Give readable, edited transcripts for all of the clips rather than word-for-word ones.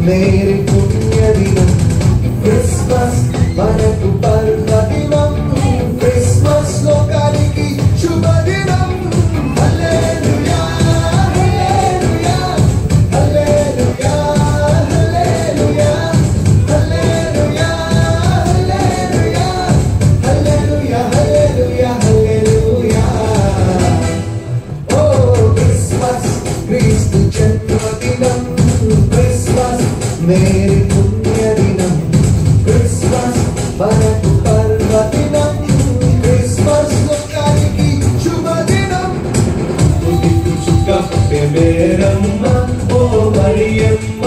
Mary పుణ్యదినం Christmas మనకు పర్వదినం Christmas లోకానికి శుభదినం హల్లెలూయా హల్లెలూయా హల్లెలూయా హల్లెలూయా హల్లెలూయా హల్లెలూయా హల్లెలూయా హల్లెలూయా హల్లెలూయా ఓ క్రిస్మస్ క్రీస్తు జన్మదినం క్రిస్మస్ మేరీ పుణ్యదినం క్రిస్మస్ మనకు పర్వదినం క్రిస్మస్ లోకానికి శుభదినం తుదికు చుక్క పుట్టెమేరమ్మ ఓ మరియమ్మ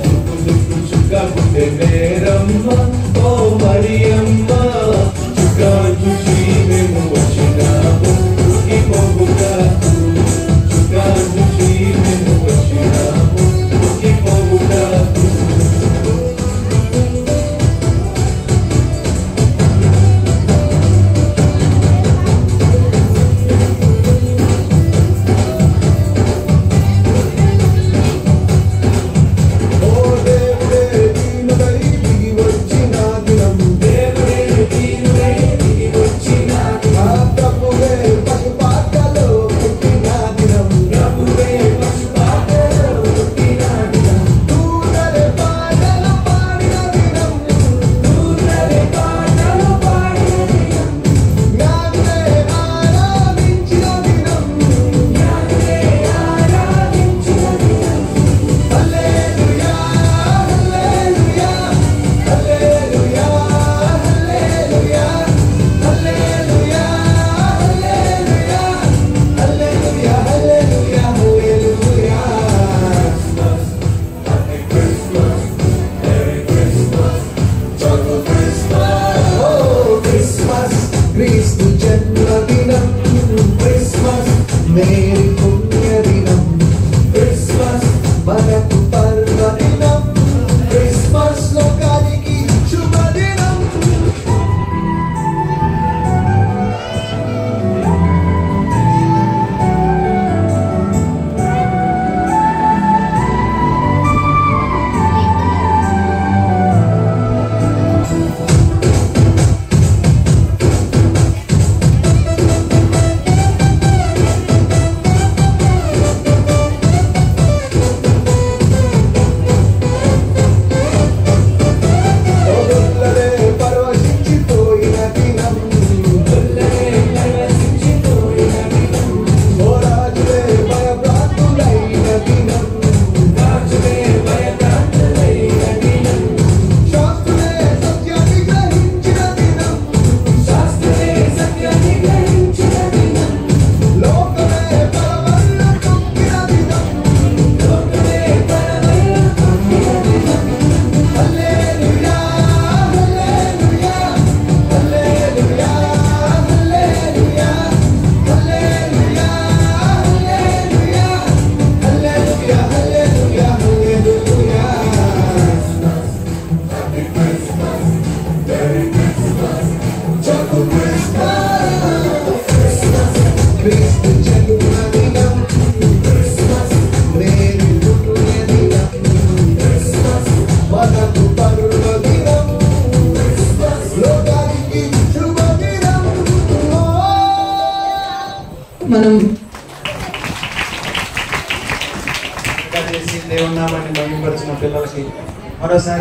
తుదికు చుక్క పుట్టెమేరమ్మ ఓ మరియమ్మ చుక్క చూసి మేము వచ్చినాము ఈ మొగుగా చుక్క చూసి మేము వచ్చినాము ఈ మొగుగా క్రీస్తు జన్మదినం క్రిస్మస్ మేరీ పుణ్యదినం క్రిస్మస్ మనకు పర్వదినం క్రిస్మస్ లోకానికి శుభదినం క్రీస్తు జన్మదినం క్రిస్మస్ మేరీ పుణ్యదినం క్రిస్మస్ మనకు పర్వదినం క్రిస్మస్ లోకానికి శుభదినం మనం దేవుని నామాన్ని మహిమపరిచిన పిల్లలకి మరోసారి